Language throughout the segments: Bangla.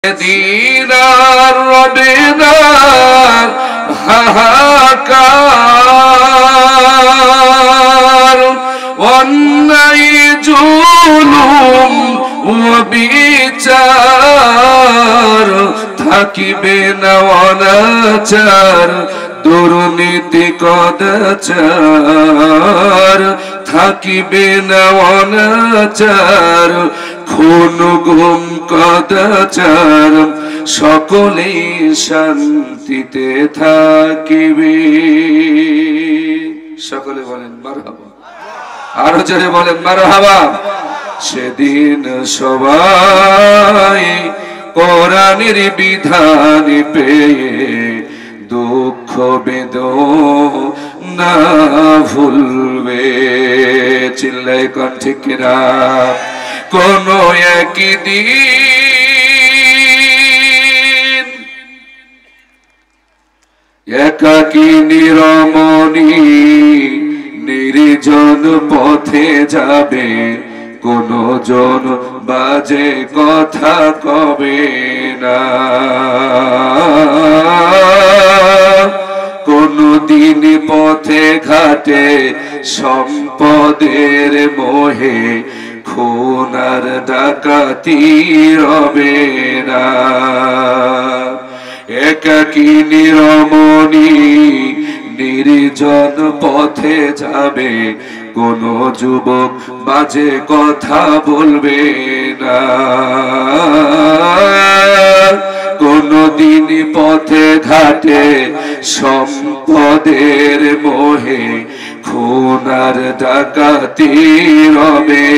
দিনার রবেনার হাহাকার অন্যায় জুলুম ও বিচার থাকিবে না অনাচার দুর্নীতি কদাচার থাকিবে না অনাচার খুন গুম কদাচার সকলেই শান্তিতে থাকিবে। সকলে বলেন মারহাবা, আরো জোরে বলেন মারহাবা। সেদিন সবাই কোরআনের বিধান পেয়ে দুঃখ বেদনা ভুলবে। চিল্লায় কোন ঠিক কিনা? কোন একদিন একাকী নিরমণী নির্জন পথে যাবে, কোন জন বাজে কথা কবে না। কোন দিন পথে ঘাটে সম্পদের মোহে খুন আর ডাকাতি রবে না। একাকী নিরমণী নির্জন পথে যাবে, কোন যুবক বাজে কথা বলবে না। কোন দিন পথে ঘাটে সম্পদের মোহে খুন আর ডাকাতি রবে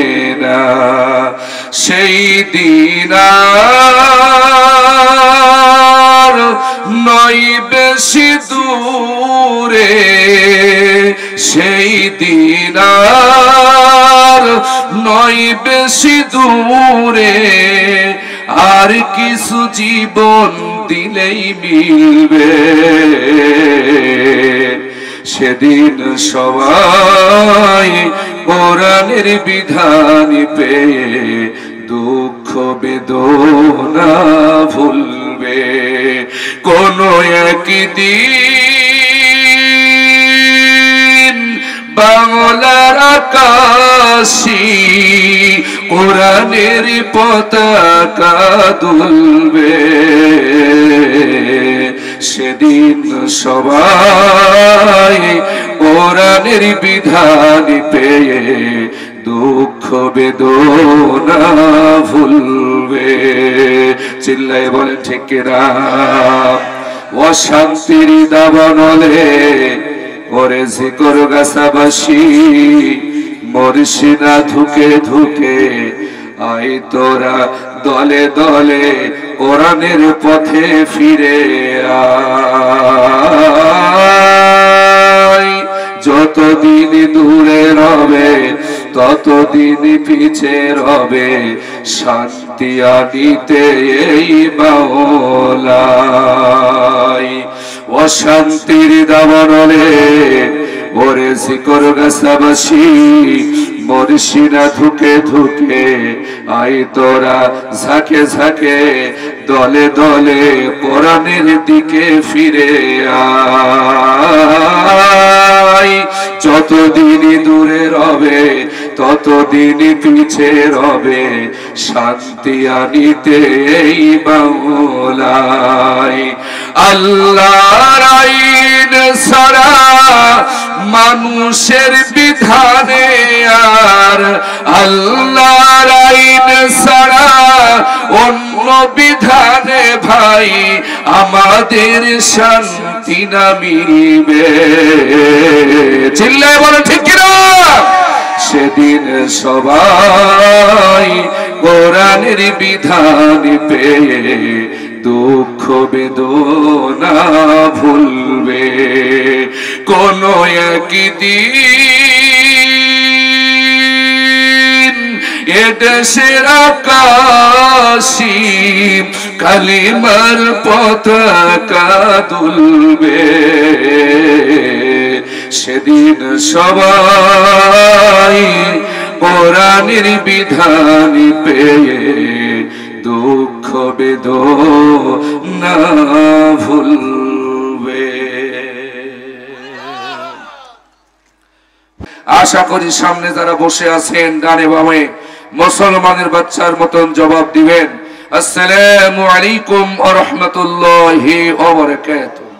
না। সেই দিন আর নয় বেশি দূরে, সেই দিন আর নয় বেশি দূরে, আর কিছু জীবন দিলেই মিলবে। সেদিন সবাই কোরআনের বিধান পেয়ে দুঃখ বেদনা ভুলবে। কোন একদিন বাংলার আকাশে কোরআনের পতাকা দুলবে। সেদিন সবাই কোরআনের বিধান পেয়ে দুঃখ বেদনা ভুলবে। চিল্লায় বলেন ঠিক কিনা? অশান্তির দাবানলে করে জিকর গাছাবাসী মরসিনা ধুকে ধুকে আই তোরা দলে দলে কোরআনের পথে ফিরে আয়। যতদিন দূরে রবে ততদিন পিছে রবে, শান্তি আনিতে এই বাওলাই। অশান্তির দাবানলে ওরে জিকর গাছাবাসী মরসিনা ধুকে ধুকে আই তোরা ঝাঁকে ঝাঁকে দলে দলে কোরআনের দিকে ফিরে আয়। যতদিন দূরে রবে ততদিন পিছে রবে, শান্তি আনিতে এই বাংলায়। আল্লাহর আইন ছাড়া মানুষের বিধানে আর, আল্লাহর আইন ছাড়া অন্য বিধানে ভাই আমাদের শান্তি না মিলবে। চিল্লায় বলো ঠিক কিনা? সেদিন সবাই কোরআনের বিধান পেয়ে দুঃখ বেদনা ভুলবে। কোন একদিন এদেশের আকাশে কালিমার পতাকা দুলবে। সেদিন সবাই কোরআনের বিধান পেয়ে দুঃখ বেদনা ভুলবে। আশা করি সামনে যারা বসে আছেন ডানে বামে মুসলমানের বাচ্চার মতন জবাব দিবেন, আসসালামু আলাইকুম ওয়া রাহমাতুল্লাহি ওয়া বারাকাতুহু।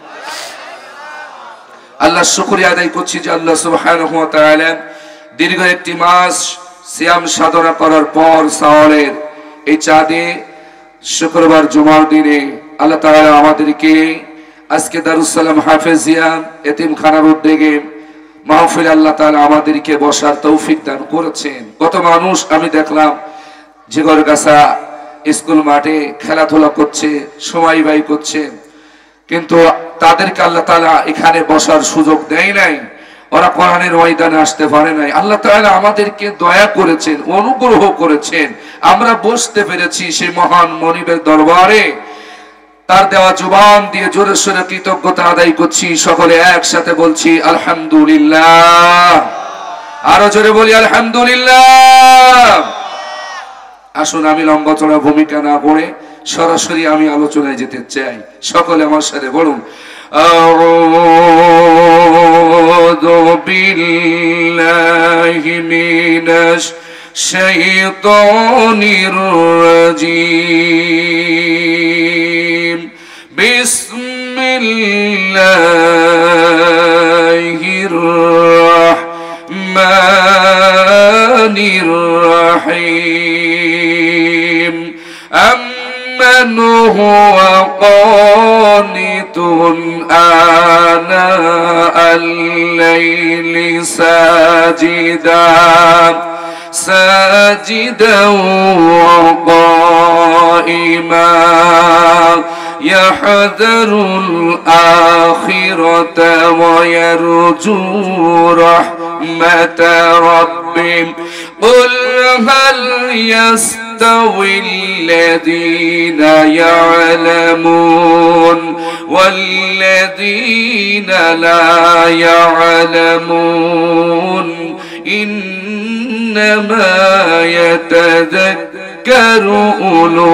আল্লাহ শুকরিয়া আদায় করছি যে আল্লাহ সুবহানাহু ওয়া তাআলা দীর্ঘ একটি মাস সিয়াম সাধনা করার পর সাওয়ালের এই চাঁদে শুক্রবার জুমার দিনে আল্লাহ তাআলা আমাদেরকে আজকে দারুস সালাম হাফেজিয়া এতিমখানার উদ্যোগে মাহফিল আল্লাহ তাআলা আমাদেরকে বসার তৌফিক দান করেছেন। কত মানুষ আমি দেখলাম জিগরগাছা স্কুল মাঠে খেলাধুলা করছে, সময় ব্যয় করছে, কিন্তু তাদেরকে আল্লাহ তাআলা এখানে বসার সুযোগ দেয় নাই, ওরা কোরআনের ময়দানে আসতে পারে নাই। আল্লাহ তাআলা আমাদেরকে দয়া করেছেন, অনুগ্রহ করেছেন, আমরা বসতে পেরেছি সেই মহান মনিবের দরবারে। তার দেওয়া জুবান দিয়ে জোরে সোরে কৃতজ্ঞতা আদায় করছি। সকলে একসাথে বলছি আলহামদুলিল্লাহ, আরো জোরে বলি আলহামদুলিল্লাহ। আসুন আমি লম্বা চড়া ভূমিকা না করে সরাসরি আমি আলোচনায় যেতে চাই। সকলে আমার সাথে বলুন, আউযু বিল্লাহি মিনাশ শাইতানির রাজীম, বিসমিল্লাহির রাহমানির রাহিম। أمن هو قانت آناء الليل ساجدا وقائما يحذر الآخرة ويرجو رحمة ربه قل هل يستوي الذين يعلمون والذين لا يعلمون إنما يتذكر أولو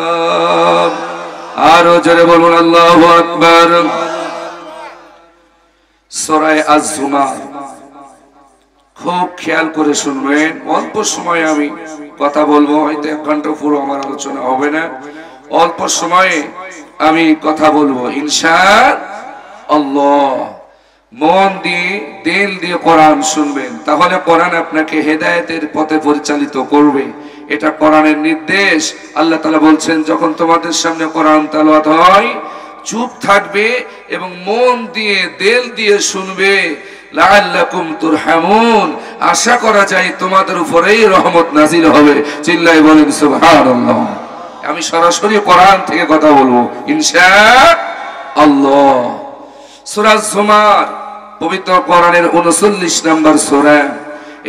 الألباب। আরো জোরে বলুন আল্লাহু আকবার। সূরা আজ-জুমার খুব খেয়াল করে শুনবেন। অল্প সময়ে আমি কথা বলবো, হয়তো 1 ঘন্টা পুরো আমার আলোচনা হবে না, অল্প সময়ে আমি কথা বলবো ইনশাআল্লাহ। মন দিয়ে দিল দিয়ে কোরআন শুনবেন, তাহলে কোরআন আপনাকে হেদায়েতের পথে পরিচালিত করবে। এটা কোরআনের নির্দেশ। আল্লাহ তাআলা বলছেন, যখন তোমাদের সামনে কোরআন তেলাওয়াত হয় চুপ থাকবে এবং মন দিয়ে দিল দিয়ে শুনবে, লাআল্লাকুম তুরহামুন, আশা করা যায় তোমাদের উপরেই রহমত নাজিল হবে। চিল্লায়ে বলেন সুবহানাল্লাহ। আমি সরাসরি কোরআন থেকে কথা বলবো ইনশাআল্লাহ। সূরা জুমার পবিত্র কোরআনের 39 নম্বর সূরা।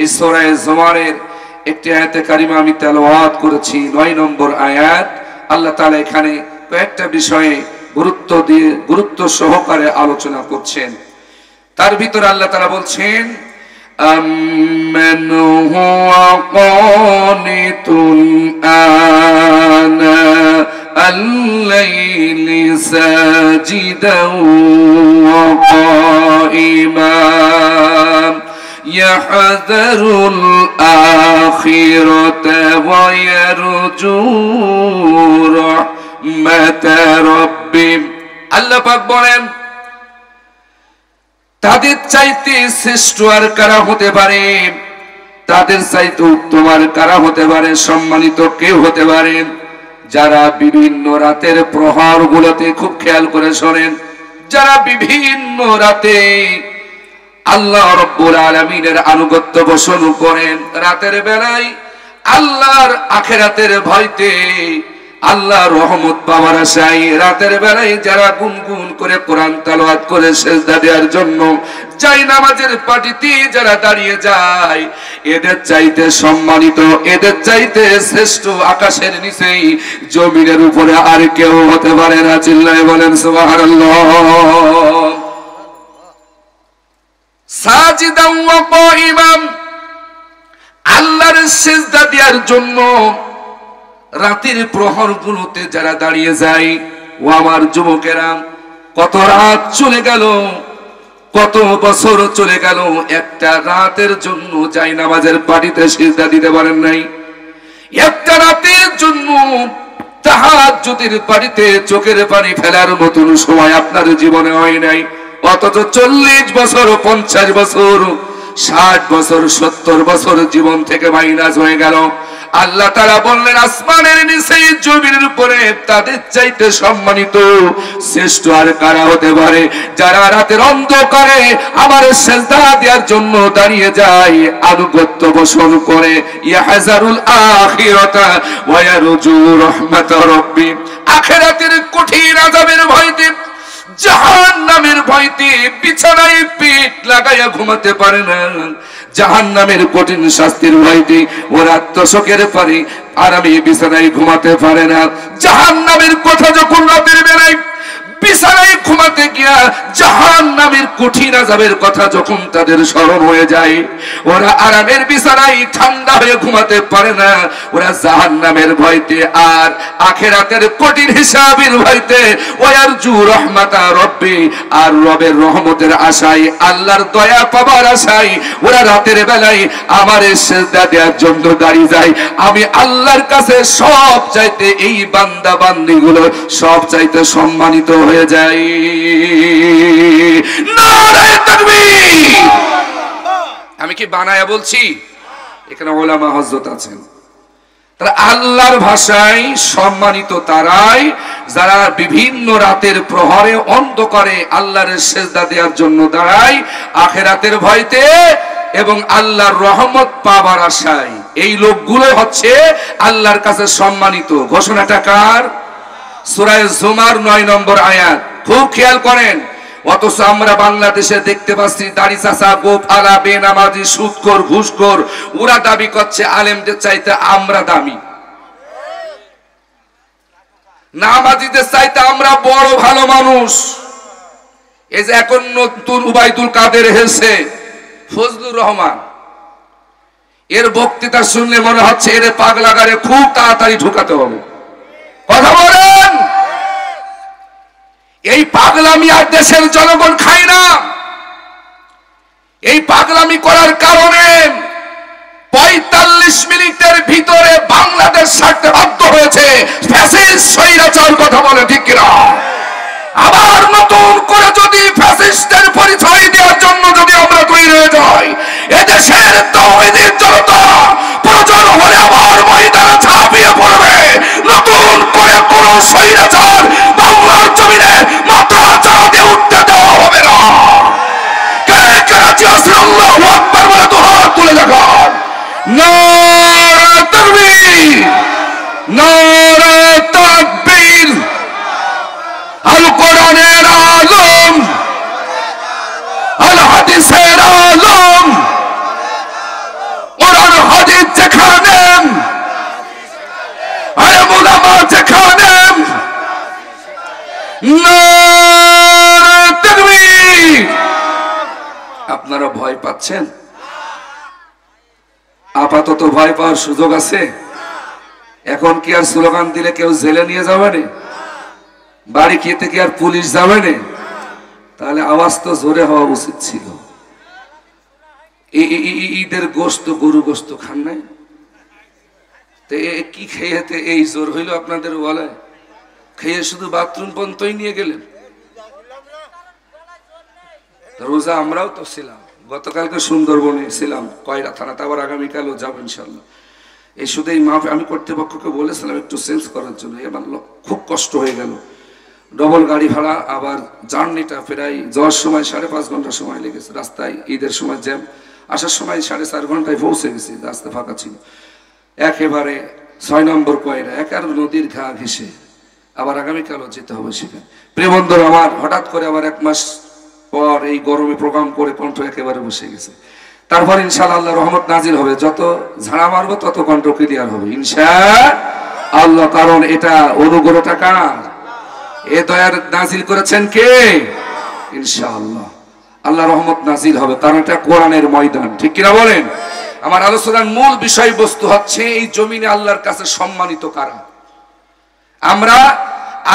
এই সূরা জুমারের একটি আয়াতে কারিমা আমি তেলাওয়াত করেছি, 9 নম্বর আয়াত। আল্লাহ তাআলা এখানে কয়েকটা বিষয়ে গুরুত্ব সহকারে আলোচনা করছেন। তার ভিতরে আল্লাহ তাআলা বলছেন, আম্মান হুয়া কানিতুন আনা আল-লাইলি সাজিদান ওয়া কাইমা ইয়াহযারুল আখিরাতা ওয়া ইয়ারজু রাহমাতা রাব্বিহি। আল্লাহ পাক বলেন, তাদের চাইতে শ্রেষ্ঠ আর কারা হতে পারে, তাদের চাইতে উত্তম আর কারা হতে পারে, সম্মানিত কেউ হতে পারে, যারা বিভিন্ন রাতের প্রহর গুলোতে, খুব খেয়াল করে শোনেন, যারা বিভিন্ন রাতে আল্লাহ রাব্বুল আলামিনের আনুগত্য পোষণ করেন, রাতের বেলায় আল্লাহর আখিরাতের ভয়তে, আল্লাহর রহমত পাওয়ার আশায় রাতের বেলায় যারা গুনগুন করে কোরআন তেলাওয়াত করে সিজদা দেওয়ার জন্য যাই নামাজের পাটিতে যারা দাঁড়িয়ে যায়, এদের চাইতে সম্মানিত, এদের চাইতে শ্রেষ্ঠ আকাশের নিচেই জমিনের উপরে আর কেউ হতে পারে না। চিল্লায়ে বলেন সুবহানাল্লাহ। সাজিদান ওয়া কাইমান, আল্লাহর সিজদা দেওয়ার জন্য রাতের প্রহরগুলোতে যারা দাঁড়িয়ে যায়, ও আমার যুবকেরা, কত রাত চলে গেল, কত বছর চলে গেল, একটা রাতের জন্য যাই নামাজের পাটিতে সিজদা দিতে পারেন নাই। একটা রাতের জন্য তাহাজ্জুদের পাটিতে চোখের পানি ফেলার মতন সময় আপনার জীবনে হয় নাই। অথচ 40 বছর, 50 বছর, 60 বছর, 70 বছর জীবন থেকে মাইনাস হয়ে গেল। আল্লাহ তাআলা বললেন, আসমানের নিচে জমিনের উপরে তাদের চাইতে সম্মানিত শ্রেষ্ঠ আর কারা হতে পারে? যারা রাতের অন্ধকারে আমার সিজদা দেওয়ার জন্য দাঁড়িয়ে যায়, আনুগত্য পোষণ করে, ইয়াহজারুল আখিরাতা ওয়া ইয়ারজু রাহমাত রাব্বি, আখিরাতের কঠিন আযাবের ভয়তে, জাহান্নামের ভয়তে বিছানায় পিঠ লাগাইয়া ঘুমাতে পারে না। জাহান্নামের কঠিন শাস্তির ভয়তে ওরা আত্মশোকের পারে আরামে বিছানায় ঘুমাতে পারে না। জাহান্নামের কথা যখন রাতের বেলায় বিছানায় ঘুমাতে গিয়া জাহান্নামের কঠিন আযাবের কথা যখন তাদের স্মরণ হয়ে যায়, ওরা আরামের বিছানায় ঠান্ডা হয়ে ঘুমাতে পারে না। ওরা জাহান্নামের ভয়তে আর আখিরাতের কঠিন হিসাবের ভয়তে, ওয়ারজু রাহমাতা রব্বি, আর রবের রহমতের আশায়, আল্লাহর দয়া পাবার আশায় ওরা রাতের বেলায় আমার সিজদা দেওয়ার জন্য দাঁড়িয়ে যায়। আমি আল্লাহর কাছে সব চাইতে, এই বান্দা বান্দীগুলো সব চাইতে সম্মানিত হয়ে যায়। নারে তাকবীর! আমি কি বানায়া বলছি? এখানে ওলামা হযরত আছেন। তারা আল্লাহর ভাষায় সম্মানিত তারাই যারা বিভিন্ন রাতের প্রহরে অন্ধকারে আল্লাহর সিজদা দেওয়ার জন্য দাঁড়ায় আখিরাতের ভয়তে এবং আল্লাহর রহমত পাবার আশায়। এই লোকগুলো হচ্ছে আল্লাহর কাছে সম্মানিত। ঘোষণাটা কার? সূরা জুমার 9 নম্বর আয়াত। খুব খেয়াল করেন। অথচ আমরা বাংলাদেশে দেখতে পাচ্ছি দাড়ি চাচা, গোপ আলা, বেনামাজি, সুদখোর, ঘুষখোর, ওরা দাবি করছে আলেমদের চাইতে আমরা দামি, নামাজিদের চাইতে আমরা বড় ভালো মানুষ। এই যে এখন নতুন উবাইদুল কাদের এসেছে, ফজলুর রহমান, এর বক্তৃতা শুনলে মনে হচ্ছে এর পাগলাগারে খুব তাড়াতাড়ি ঢুকাতে হবে। কথা বলেন। এই পাগলামি আর দেশের জনগণ খায় না। এই পাগলামি করার কারণে 45 মিনিটের ভিতরে বাংলাদেশ ছাড়তে বাধ্য হয়েছে ফ্যাসিস্ট স্বৈরাচার। কথা বলে ঠিক কিনা? আবার নতুন করে যদি ফ্যাসিস্টের পরিচয় দেওয়ার জন্য যদি আমরা তৈরি হয়ে যাই, এদেশের তাওহীদের জনতা প্রয়োজন হলে আবার ময়দানে ঝাঁপিয়ে পড়বে। নতুন করে কোন স্বৈরাচার বাংলার জমিনে মাথা চাড়া দিয়ে উঠতে দেওয়া হবে না। কে কে রাজি আছেন আল্লাহু আকবার বলে দুহাত তুলে দেখান। নারে তাকবীর, নারে তাকবীর। আল কোরআনের আলম, আল হাদিসের আলম, কোরআন হাদিস যেখানে, আলেম উলামা যেখানে, নারে তাকবীর। আপনারা ভয় পাচ্ছেন? আপাতত ভয় পাওয়ার সুযোগ আছে? এখন কি আর স্লোগান দিলে কেউ জেলে নিয়ে যাবে না? বাড়ি খেতে কি আর পুলিশ যাবে না? তাহলে আওয়াজ তো জোরে হওয়া উচিত ছিল। ঈদের গোশত, গরু গোশত খান নাই? কি খেয়েতে এই জোর হইল আপনাদের বলায়? খেয়ে শুধু বাথরুম পর্যন্তই নিয়ে গেলেন। রোজা আমরাও তো ছিলাম, গতকালকে সুন্দরবনে ছিলাম, কয়রা থানাতে, আবার আগামীকালও যাবো ইনশাল্লাহ। এই শুধু এই মাহফিল আমি কর্তৃপক্ষকে বলেছিলাম একটু চেঞ্জ করার জন্য। এবার খুব কষ্ট হয়ে গেল, ডবল গাড়ি ভাড়া, আবার জার্নিটা প্রায় যাওয়ার সময় 5.5 ঘন্টা সময় লেগেছে রাস্তায়, ঈদের সময় জ্যাম, আসার সময় 4.5 ঘন্টায় পৌঁছে গেছি, রাস্তা ফাঁকা ছিল। একেবারে 6 নম্বর কয়রা, একার নদীর ঘা ঘেঁষে, আবার আগামীকালও যেতে হবে সেখানে। প্রিয় বন্ধুরা আমার, হঠাৎ করে আবার 1 মাস পর এই গরমে প্রোগ্রাম করে কণ্ঠ একেবারে বসে গেছে। তারপর ইনশাআল্লাহ আল্লাহর রহমত নাজিল হবে, যত ঝাড়া মারবো তত কণ্ঠ ক্লিয়ার হবে ইনশাআল্লাহ। কারণ এটা অনুগ্রহটা কার? এ দয়ার নাজিল করেছেন কে? ইনশাআল্লাহ। আল্লাহ রহমত নাজিল হবে, কারণ এটা কোরআনের ময়দান। ঠিক কিনা বলেন? আমার আলোচনার মূল বিষয়বস্তু হচ্ছে এই জমিনে আল্লাহর কাছে সম্মানিত কারা। আমরা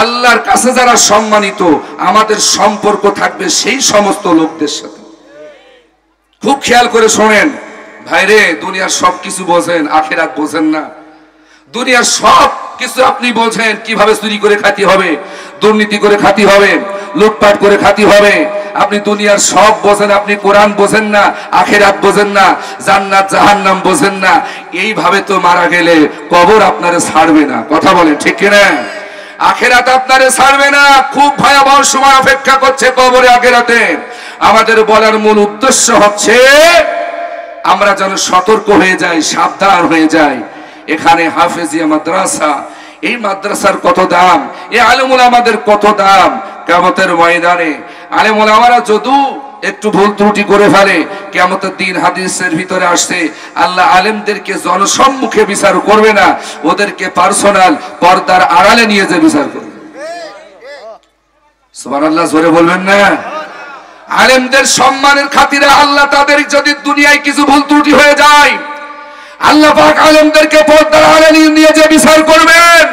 আল্লাহর কাছে যারা সম্মানিত, আমাদের সম্পর্ক থাকবে সেই সমস্ত লোকদের সাথে। খুব খেয়াল করে শোনেন ভাইরে, দুনিয়ার সবকিছু বোঝেন, আখিরাত বোঝেন না। দুনিয়ার সব কিছু আপনি বোঝেন, কিভাবে চুরি করে খাতি হবে, দুর্নীতি করে খাতি হবে, লুটপাট করে খাতি হবে। আপনি দুনিয়ার সব বোঝেন, আপনি কোরআন বোঝেন না, আখিরাত বোঝেন না, জান্নাত জাহান্নাম বোঝেন না। এইভাবে তো মারা গেলে কবর আপনারে ছাড়বে না। কথা বলেন ঠিক কিনা? আখিরাত আপনারে ছাড়বে না। খুব ভয়াবহ সময় অপেক্ষা করছে কবরে, আখিরাতে। আমাদের বলার মূল উদ্দেশ্য হচ্ছে আমরা যেন সতর্ক হয়ে যাই, সাবধান হয়ে যাই। এখানে হাফেজিয়া মাদ্রাসা, এই মাদ্রাসার কত দাম, এই আলেম ওলামাদের কত দাম। কিয়ামতের ময়দানে আলেম ওলামারা যদি একটু ভুল ত্রুটি করে ফেলে, কিয়ামতের দিন হাদিসের ভিতরে আসছে আল্লাহ আলেমদেরকে জনসম্মুখে বিচার করবে না, ওদেরকে পার্সোনাল পর্দার আড়ালে নিয়ে যে বিচার করবে। সুবহানাল্লাহ, জোরে বলবেন না? আলেমদের সম্মানের খাতিরে আল্লাহ তাদের যদি দুনিয়ায় কিছু ভুল ত্রুটি হয়ে যায়, আল্লাহ পাক আলেমদেরকে পর্দার আড়ালে নিয়ে যে বিচার করবেন।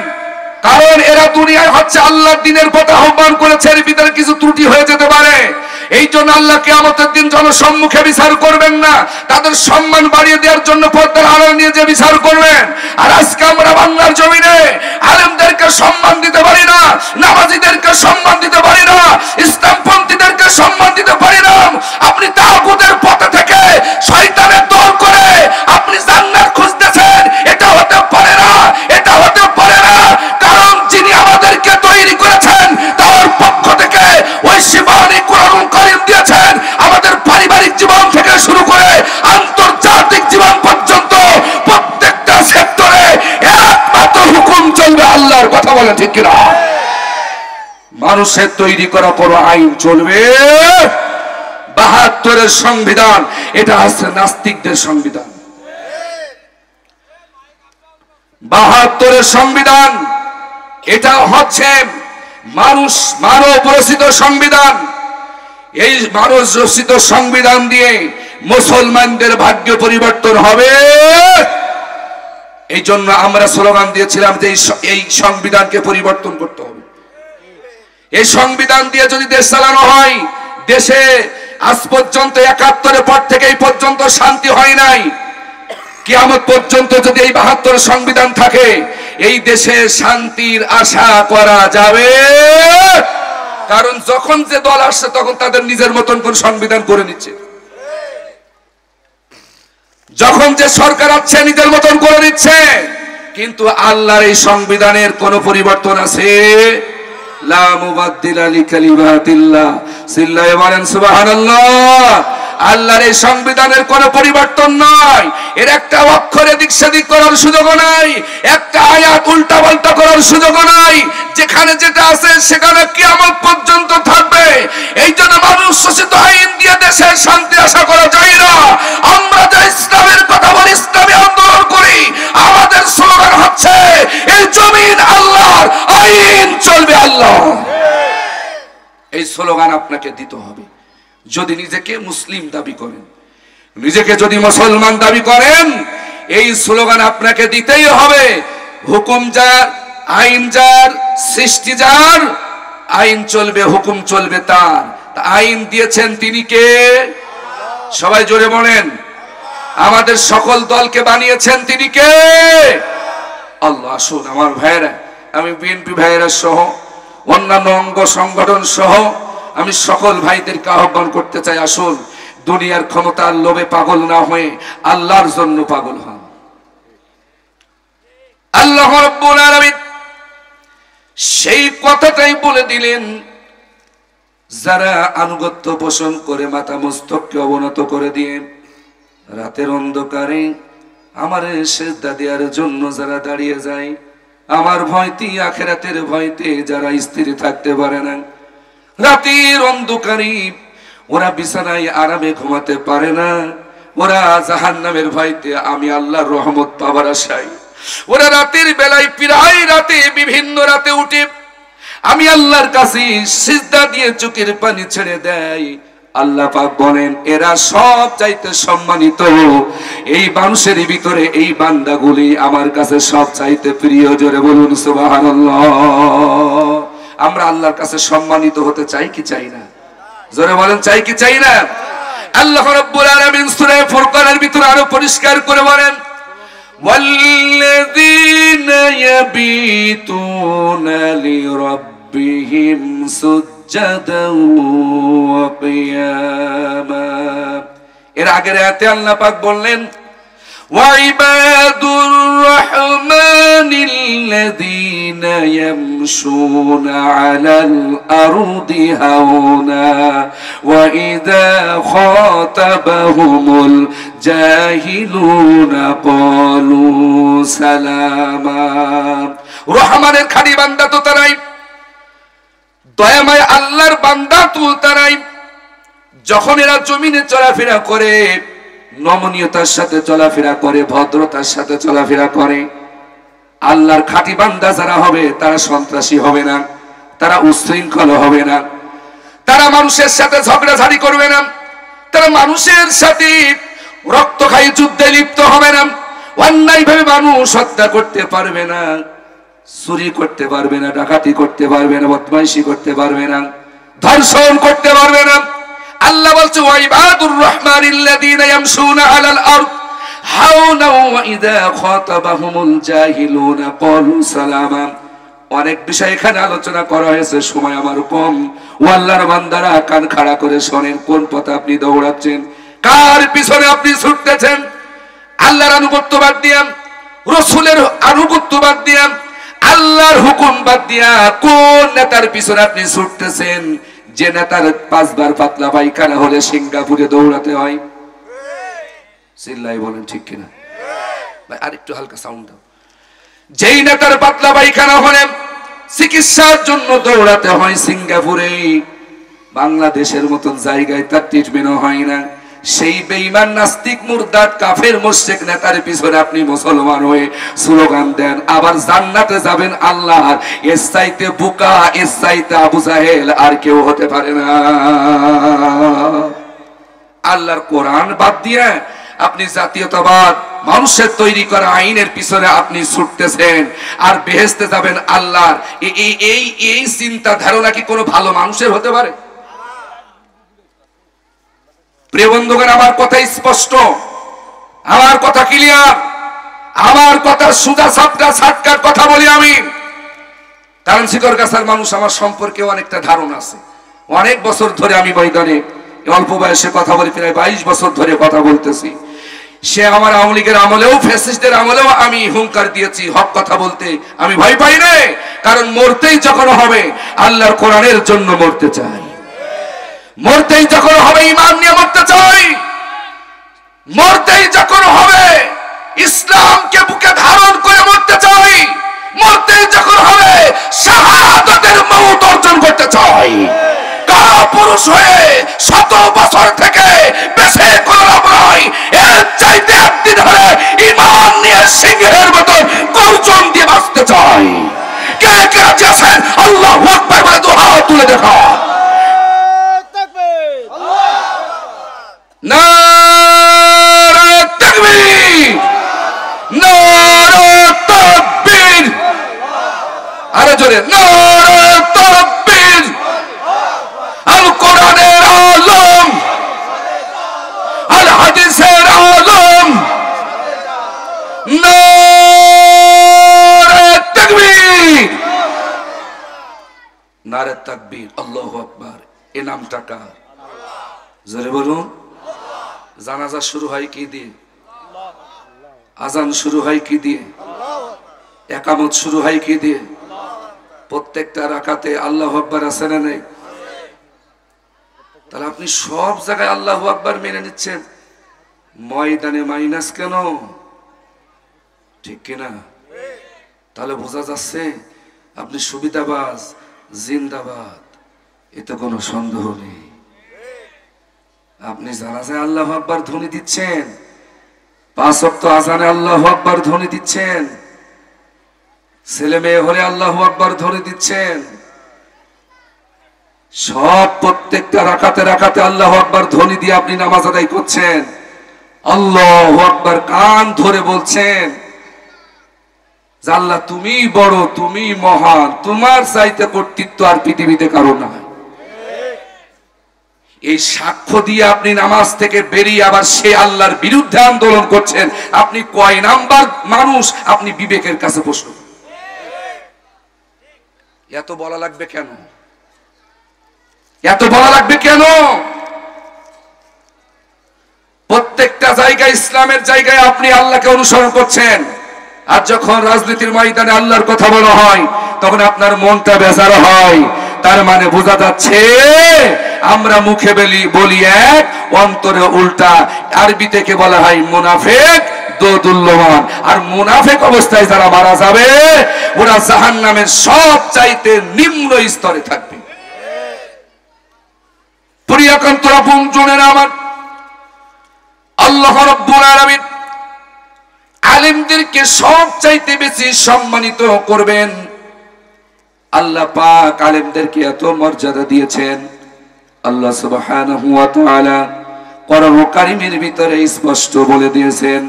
কারণ এরা দুনিয়ায় হচ্ছে আল্লাহর দ্বীনের পথে আহ্বান করেছে, এর ভিতরে কিছু ত্রুটি হয়ে যেতে পারে। এই জন্য আল্লাহ কিয়ামতের দিন জনসম্মুখে বিচার করবেন না, তাদের সম্মান বাড়িয়ে দেওয়ার জন্য পর্দার আড়ালে নিয়ে যে বিচার করবেন। আর আজকে আমরা বাংলার জমিনে আলেমদেরকে সম্মান দিতে পারি না, নামাজীদেরকে সম্মান দিতে পারি না, ইসলামপন্থীদেরকে সম্মান দিতে পারি না। আপনি তাগুতের পথে থেকে শয়তানের দল করে আপনি জান্নাত খুঁজতেছেন, এটা হতে পারে না, এটা হতে পারে না। কারণ যিনি আমাদেরকে তৈরি করেছেন তার পক্ষ থেকে ওই শিবানী কোরআন কারীম দিয়েছেন। আমাদের পারিবারিক জীবন থেকে শুরু করে আন্তর্জাতিক জীবন পর্যন্ত প্রত্যেকটা সেক্টরে একমাত্র হুকুম চলবে আল্লাহর। কথা বলেন ঠিক কিনা? মানুষের তৈরি করা কোনো আইন চলবে। ৭২-এর সংবিধান, এটা হচ্ছে নাস্তিকদের সংবিধান। ৭২-এর সংবিধান, এটা হচ্ছে মানব রচিত সংবিধান। এই মানব রচিত সংবিধান দিয়ে মুসলমানদের ভাগ্য পরিবর্তন হবে। এই জন্য আমরা স্লোগান দিয়েছিলাম যে এই সংবিধানকে পরিবর্তন করতে হবে। এই সংবিধান দিয়ে যদি দেশ চালানো হয়, দেশে আজ পর্যন্ত ৭১-এর পর থেকে এই পর্যন্ত শান্তি হয় নাই। কিয়ামত পর্যন্ত যদি এই ৭২ সংবিধান থাকে, এই দেশে শান্তির আশা করা যাবে। কারণ যখন যে দল আসছে তখন তাদের নিজের মতন কোন সংবিধান করে নিচ্ছে, যখন যে সরকার আছে নিজের মতন করে নিচ্ছে। কিন্তু আল্লাহর এই সংবিধানের কোন পরিবর্তন আছে? লা মুবাদদিলা লিকালিমাতিল্লাহ। সিল্লায়ে বলেন সুবহানাল্লাহ। আল্লাহর এই সংবিধানের কোনো পরিবর্তন নাই। এর একটা অক্ষর এদিক সেদিক করার সুযোগও নাই, একটা আয়াত উল্টা পাল্টা করার সুযোগও নাই। যেখানে যেটা আছে সেখানে কিয়ামত পর্যন্ত থাকবে। এই জন্য মানুষ শোষিত আইন দিয়ে দেশের শান্তি আশা করা যায় না। আমরা যে ইসলামের কথা বলি, ইসলামী আন্দোলন করি, আমাদের স্লোগান হচ্ছে এই জমিন আল্লাহর, আইন চলবে আল্লাহ। এই স্লোগান আপনাকে দিতে হবে। যদি নিজেকে মুসলিম দাবি করেন, নিজেকে যদি মুসলমান দাবি করেন, এই স্লোগান আপনাকে দিতেই হবে। হুকুম যার, আইন যার, সৃষ্টি যার, আইন চলবে, হুকুম চলবে তার। আইন দিয়েছেন তিনি কে? সবাই জোরে বলেন। আমাদের সকল দলকে বানিয়েছেন তিনি কে? আল্লাহ। আসুন আমার ভাইয়েরা, আমি বিএনপি ভাইয়েরা সহ অন্যান্য অঙ্গ সংগঠন সহ আমি সকল ভাইদেরকে আহ্বান করতে চাই, আসুন দুনিয়ার ক্ষমতার লোভে পাগল না হয়ে আল্লাহর জন্য পাগল হন। আল্লাহ রাব্বুল আলামিন সেই কথাটাই বলে দিলেন, যারা আনুগত্য পোষণ করে মাথা মস্তককে অবনত করে দিয়ে রাতের অন্ধকারে আমার সিজদা দেওয়ার জন্য যারা দাঁড়িয়ে যায়, আমার ভয়তে আখিরাতের ভয়তে যারা স্থির থাকতে পারে না, রাতের অন্ধকারে ওরা বিছানায় আরামে ঘুমাতে পারে না, ওরা জাহান্নামের ভয়তে আমি আল্লাহর রহমত পাবার আশায় ওরা রাতের বেলায় প্রায় রাতে বিভিন্ন রাতে উঠে আমি আল্লাহর কাছে সিজদা দিয়ে চোখের পানি ছেড়ে দেয়। আল্লাহ পাক বলেন এরা সব চাইতে সম্মানিত, এই মানুষের ভিতরে এই বান্দাগুলি আমার কাছে সব চাইতে প্রিয়। জোরে বলুন সুবহানাল্লাহ। আমরা আল্লাহর কাছে সম্মানিত হতে চাই কি চাই না? জোরে বলেন চাই কি চাই না? আল্লাহ রাব্বুল আলামিন সূরা ফুরকানের ভিতরে আরো পরিষ্কার করে বলেন ওয়াল্লাযীনা ইয়াবিতুনা লিরাব্বিহিম সুজদান ওয়া কিয়ামা। এর আগের আয়াতে আল্লাহ পাক বললেন ওয়াইবাদুর রাহমানিল্লাযীনা ইয়ামশুনা আলাল আরদি হাওনা ওয়া ইযা খাতাবাহুমুল জাহিলুনা ক্বালু সালামা। রহমানের খাঁটি বান্দা তো তারাই, দয়াময় আল্লাহর বান্দা তো তারাই, যখন এরা জমিনে চলাফেরা করে নমনীয়তার সাথে চলাফেরা করে, ভদ্রতার সাথে চলাফেরা করে। আল্লাহর খাঁটি বান্দা যারা হবে তারা সন্ত্রাসী হবে না, তারা উশৃঙ্খল হবে না, তারা মানুষের সাথে ঝগড়াঝাড়ি করবে না, তারা মানুষের সাথে রক্তক্ষয়ী যুদ্ধে লিপ্ত হবে না, অন্যায়ভাবে মানুষ হত্যা করতে পারবে না, চুরি করতে পারবে না, ডাকাতি করতে পারবে না, বদমাইশি করতে পারবে না, ধর্ষণ করতে পারবে না। আল্লাহ বলছে ওয়াইবাদুর রাহমানিল্লাযীনা ইয়ামশুনা আলাল আরদ হাওনা ওয়া ইযা খাতাবাহুমুল জাহিলুনা ক্বালু সালামা। অনেক বিষয় এখানে আলোচনা করা হয়েছে, সময় আমার কম। ও আল্লাহর বান্দারা কান খাড়া করে শোনেন, কোন পথে আপনি দৌড়াচ্ছেন, কার পিছনে আপনি ছুটতেছেন? আল্লাহর আনুগত্য বাদ দিয়া, রাসূলের আনুগত্য বাদ দিয়া, আল্লাহর হুকুম বাদ দিয়া কোন নেতার পিছনে আপনি ছুটতেছেন? যে নেতার 5 বার পাতলা পায়খানা হলে সিঙ্গাপুরে দৌড়াতে হয়। চিল্লাই বলেন ঠিক কিনা ভাই? আরেকটু হালকা সাউন্ড দাও। যেই নেতার পাতলা পায়খানা হলে চিকিৎসার জন্য দৌড়াতে হয় সিঙ্গাপুরে, বাংলাদেশের মতন জায়গায় তার ট্রিটমেন্ট হয় না। সেই বেঈমান নাস্তিক মুরতাদ কাফের মুশরিক নেতার পিছনে আপনি মুসলমান হয়ে স্লোগান দেন, আবার জান্নাতে যাবেন আল্লাহর, এর চাইতে বোকা, এর চাইতে আবু জাহেল আর কেউ হতে পারে না। আল্লাহর কোরআন বাদ দিয়ে আপনি জাতীয়তাবাদ, মানুষের তৈরি করা আইনের পিছনে আপনি ছুটতেছেন, আর বেহেশতে যাবেন আল্লাহর। এই চিন্তা ধারণা কি কোনো ভালো মানুষের হতে পারে? প্রিয় বন্ধুগণ, আমার কথা স্পষ্ট, আমার কথা ক্লিয়ার, আমার কথা সোজা সাপটা সাটকার কথা বলি আমি। কারণ শিকরগাছার মানুষ আমার সম্পর্কে অনেকটা ধারণা আছে। অনেক বছর ধরে আমি ময়দানে অল্প বয়সে কথা বলি, প্রায় 22 বছর ধরে কথা বলতেছি। সে আমার আওয়ামী লীগের আমলেও, ফ্যাসিস্টদের আমলেও আমি হুঙ্কার দিয়েছি, হক কথা বলতে আমি ভয় পাই না। কারণ মরতেই যখন হবে আল্লাহর কোরআনের জন্য মরতে চাই, মরতেই যখন হবে ঈমান নিয়ে মরতে চাই, মরতেই যখন হবে ইসলামকে বুকে ধারণ করে মরতে চাই, মরতেই যখন হবে শাহাদাতের মওত অর্জন করতে চাই। কাপুরুষ হয়ে 100 বছর থেকে বেঁচে কোনো লাভ নাই, এর চাইতে একদিন হলে ঈমান নিয়ে সিংহের মতো গর্জন দিয়ে বাঁচতে চাই। কে কে রাজি আছেন? আল্লাহু আকবার বলে দুই হাত তুলে দেখা। নারে তাকবীর, নারে তাকবীর, আরে জোরে নারে তাকবীর। আল কোরআনের আলম, আল হাদিসের আলম, নারে তাকবীর, নারে তাকবীর, আল্লাহু আকবার। এই নামটা কার? জোরে বলুন। জানাজা শুরু হয় কি দিয়ে? আজান শুরু হয় কি দিয়ে? একামত শুরু হয় কি দিয়ে? প্রত্যেকটা রাকাতে আল্লাহু আকবার আছে না নেই? তাহলে আপনি সব জায়গায় আল্লাহু আকবার মেনে নিচ্ছেন, ময়দানে মাইনাস কেন? ঠিক কিনা? তাহলে বোঝা যাচ্ছে আপনি সুবিধাবাজ, জিন্দাবাদ, এতে কোনো সন্দেহ নেই। আপনি জানাজায় আল্লাহু আকবার ধ্বনি দিচ্ছেন, 5 ওয়াক্ত আযানে আল্লাহু আকবার ধ্বনি দিচ্ছেন, ছেলে মেয়ে হলে আল্লাহু আকবার ধ্বনি দিচ্ছেন, সব প্রত্যেকটা রাকাতে রাকাতে আল্লাহু আকবার ধ্বনি দিয়ে আপনি নামাজ আদায় করছেন, আল্লাহু আকবার কান ধরে বলছেন যে আল্লাহ তুমি বড়, তুমি মহান, তোমার চাইতে কর্তৃত্ব আর পৃথিবীতে কারো না। এই সাক্ষ্য দিয়ে আপনি নামাজ থেকে বেরিয়ে আবার সে আল্লাহর বিরুদ্ধে আন্দোলন করছেন। আপনি কয় নাম্বার মানুষ? আপনি বিবেকের কাছে প্রশ্ন। এত বলা লাগবে কেন? এত বলা লাগবে কেন? প্রত্যেকটা জায়গায়, ইসলামের জায়গায় আপনি আল্লাহকে অনুসরণ করছেন, আর যখন রাজনীতির ময়দানে আল্লাহর কথা বলা হয় তখন আপনার মনটা বেজার হয়। তার মানে বোঝা যাচ্ছে আমরা মুখে বলি এক, অন্তরে উল্টা। আরবি থেকে বলা হয় মুনাফিক দোদুল্যমান। আর মুনাফিক অবস্থায় যারা মারা যাবে ওরা জাহান্নামের সব চাইতে নিম্ন স্তরে থাকবে। প্রিয়কান্তরা বন্ধুরা আমার, আল্লাহ রাব্বুল আলামিন আলেমদেরকে সব চাইতে বেশি সম্মানিত করবেন। আল্লাহ পাক আলেমদেরকে এত মর্যাদা দিয়েছেন। আল্লাহ সুবহানাহু ওয়া তাআলা কোরআন কারীমের ভিতরে স্পষ্ট বলে দিয়েছেন,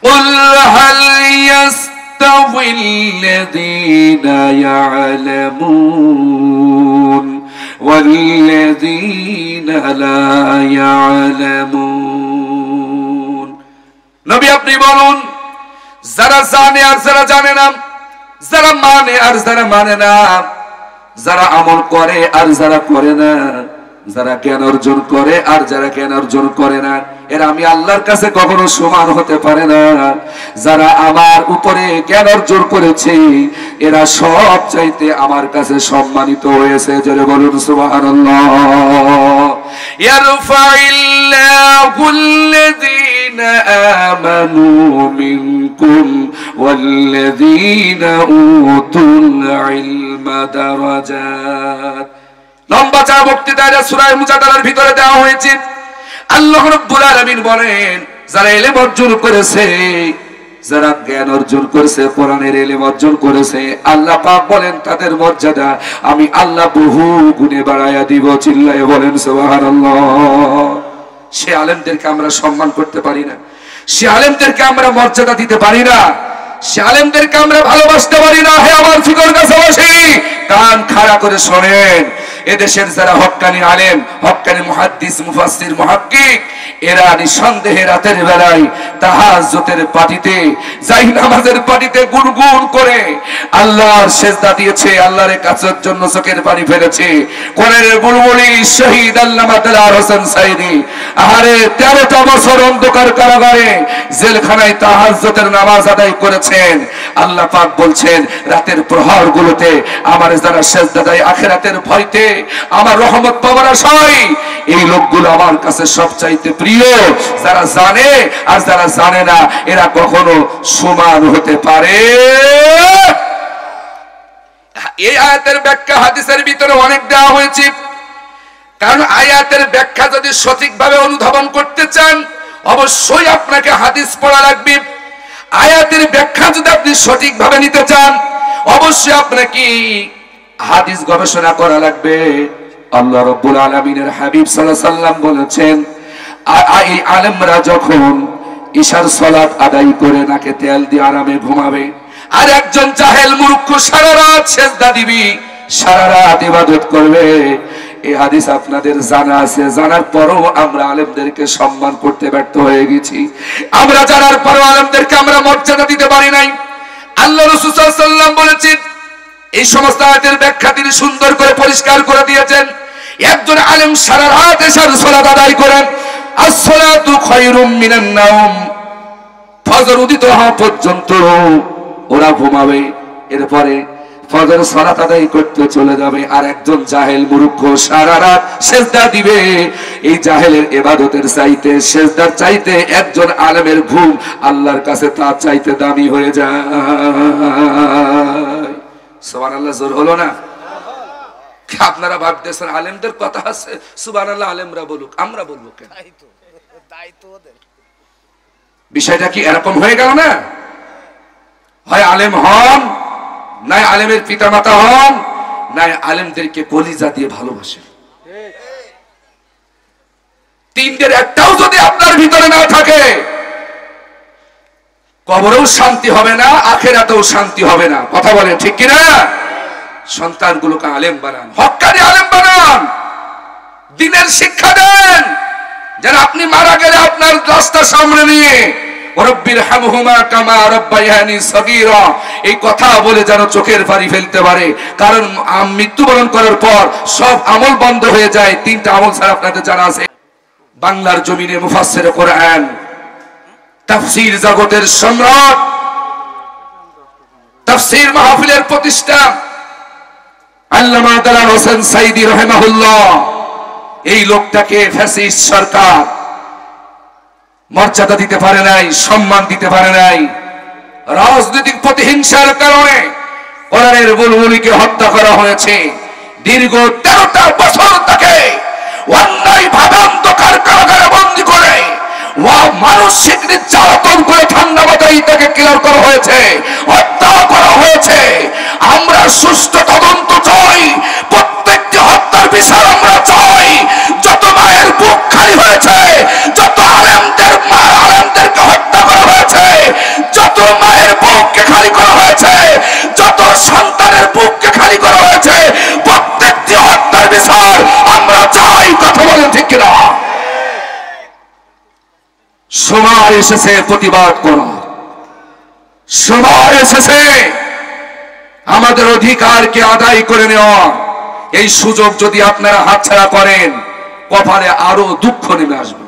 কুল হাল ইয়াস্তাউইল্লাযীনা ইয়া'লামুন ওয়াল্লাযীনা লা ইয়া'লামুন। নবী আপনি বলুন, যারা জানে আর যারা জানে না, যারা মানে আর যারা মানে না, যারা আমল করে আর যারা করে না, যারা জ্ঞান অর্জন করে আর যারা জ্ঞান অর্জন করে না, এরা আমি আল্লাহর কাছে কখনো সমান হতে পারে না। যারা আমার উপরে জ্ঞান অর্জন করেছে এরা সব চাইতে আমার কাছে সম্মানিত হয়েছে। জোরে বলুন সুবহানাল্লাহ। ইয়ারফাইল্লাহুল্লাযীনা আমানু মিনকুম ওয়াল্লাযীনা উতুল ইলমা দারাজাত। লম্বা চা বক্তৃতায় সূরা মুজাদালার ভিতরে দেওয়া হয়েছে। আল্লাহ রাব্বুল আলামিন বলেন, যারা ইলম অর্জন করেছে, যারা জ্ঞান অর্জন করেছে, কোরআনের ইলম অর্জন করেছে, আল্লাহ পাক বলেন তাদের মর্যাদা আমি আল্লাহ বহু গুণে বাড়ায়া দিব। চিল্লায়ে বলেন সুবহানাল্লাহ। সে আলেমদেরকে আমরা সম্মান করতে পারি না, সে আলেমদেরকে আমরা মর্যাদা দিতে পারি না, সে আলেমদেরকে আমরা ভালোবাসতে পারি না। হে আমার ফিকর কাছাবাসী, কান খাড়া করে শোনেন। এদেশের যারা হক্কানি আলেম, হক্কানি মুহাদ্দিস, মুফাসসির, মুহাক্কিক, এরা নিঃসন্দেহে রাতের বেলায় তাহাজ্জুদের পাটিতে, যাই নামাজের পাটিতে গুনগুন করে আল্লাহর সিজদা দিয়েছে, আল্লাহর কাছের জন্য চোখের পানি ফেলেছে। কোরআনের বুলবুলি শহীদ আল্লামা দেলাওয়ার হোসেন সাইদি আহারে 13টা বছর অন্ধকার কারাগারে জেলখানায় তাহাজ্জুদের নামাজ আদায় করেছেন। আল্লাহ পাক বলছেন রাতের প্রহরগুলোতে আমার যারা সিজদা দেয় আখিরাতের ভয়তে, আমার রহমত পাওয়ার আশায়, এই লোকগুলো আমার কাছে সবচাইতে প্রিয়। যারা জানে আর যারা জানে না এরা কখনো সমান হতে পারে। এই আয়াতের ব্যাখ্যা হাদিসের ভিতরে অনেক দেওয়া হয়েছে, কারণ আয়াতের ব্যাখ্যা যদি সঠিকভাবে অনুধাবন করতে চান অবশ্যই আপনাকে হাদিস পড়া লাগবে। আয়াতের ব্যাখ্যা যদি আপনি সঠিকভাবে নিতে চান অবশ্যই আপনাকে হাদিস গবেষণা করা লাগবে। আল্লাহ রাব্বুল আলামিনের হাবিব সাল্লাল্লাহু আলাইহি সাল্লাম বলেছেন, এই আলেমরা যখন ইশার সালাত আদায় করে নাকে তেল দিয়ে আরামে ঘুমাবে, আর একজন জাহেল মূর্খ সারা রাত সিজদা দিবি, সারা রাত ইবাদত করবে। এই হাদিস আপনাদের জানা আছে, জানার পরও আমরা আলেমদেরকে সম্মান করতে ব্যর্থ হয়ে গেছি। আমরা জানার পরও আলেমদেরকে আমরা মর্যাদা দিতে পারি নাই। আল্লাহ রাসূল সাল্লাল্লাহু আলাইহি সাল্লাম বলেছেন, এই সমস্ত আয়াতের ব্যাখ্যা তিনি সুন্দর করে পরিষ্কার করে দিয়েছেন। একজন আলেম সারা রাত ইশার সালাত আদায় করেন, as-salatu খায়রুম মিনান নাওম, ফজর উদিত হওয়া পর্যন্ত ওরা ঘুমাবে, এরপরে ফজর সালাত আদায় করতে চলে যাবে। আর একজন জাহেল মূর্খ সারা রাত সিজদা দিবে। এই জাহেলের ইবাদতের চাইতে, সিজদার চাইতে একজন আলেমের ঘুম আল্লাহর কাছে তার চাইতে দামি হয়ে যায়। সুবহানাল্লাহ, জোর হলো না? আপনারা ভাবতেছেন আলেমদের কথা আছে, সুবহানাল্লাহ আলেমরা বলুক, আমরা বলবো কেন? বিষয়টা কি এরকম হয়ে গেল না? হয় আলেম হন, নাই আলেমের পিতামাতা হন, নাই আলেমদেরকে কলিজা দিয়ে ভালোবাসেন। তিনটের একটাও যদি আপনার ভিতরে না থাকে, কবরেও শান্তি হবে না, আখিরাতেও শান্তি হবে না। কথা বলেন ঠিক কিনা? সন্তানগুলোকে আলেম বানান, হক্কানি আলেম বানান, দ্বীনের শিক্ষা দেন, যেন আপনি মারা গেলে আপনার রাস্তা সামনে নিয়ে রব্বির হামহুমা কামা রাব্বায়ানি সগীরা এই কথা বলে যেন চোখের পানি ফেলতে পারে। কারণ মৃত্যুবরণ করার পর সব আমল বন্ধ হয়ে যায়। তিনটা আমল ছাড়া আপনাদের জানা আছে। বাংলার জমিনে মুফাসসির কোরআন, তাফসীর জগতের সম্রাট, তাফসীর মাহফিলের প্রতিষ্ঠা আল্লামা দালাল হোসেন সাইদী রাহিমাহুল্লাহ, এই লোকটাকে ফ্যাসিস্ট সরকার মর্যাদা দিতে পারে নাই, সম্মান দিতে পারে নাই। রাজনৈতিক প্রতিহিংসার কারণে কোরআনের বুলবুলিকে হত্যা করা হয়েছে। দীর্ঘ 13টা বছর তাকে অন্যায়ভাবে অন্ধকার কারাগারে বন্দী করে মানসিক নির্যাতন করে ঠান্ডা মাথায় তাকে ক্লিয়ার করা হয়েছে, হত্যা করা হয়েছে। আমরা সুষ্ঠু তদন্ত চাই, প্রত্যেকটি হত্যার বিচার আমরা চাই। যত মায়ের বুক খালি হয়েছে, যত আলেমদেরকে হত্যা করা হয়েছে, যত মায়ের বুককে খালি করা হয়েছে, যত সন্তানের বুককে খালি করা হয়েছে, প্রত্যেকটি হত্যার বিচার আমরা চাই। কথা বলেন ঠিক কিনা? সময় এসেছে প্রতিবাদ করা, সময় এসেছে আমাদের অধিকারকে আদায় করে নেওয়া। এই সুযোগ যদি আপনারা হাতছাড়া করেন, কপালে আরো দুঃখ নেমে আসবে।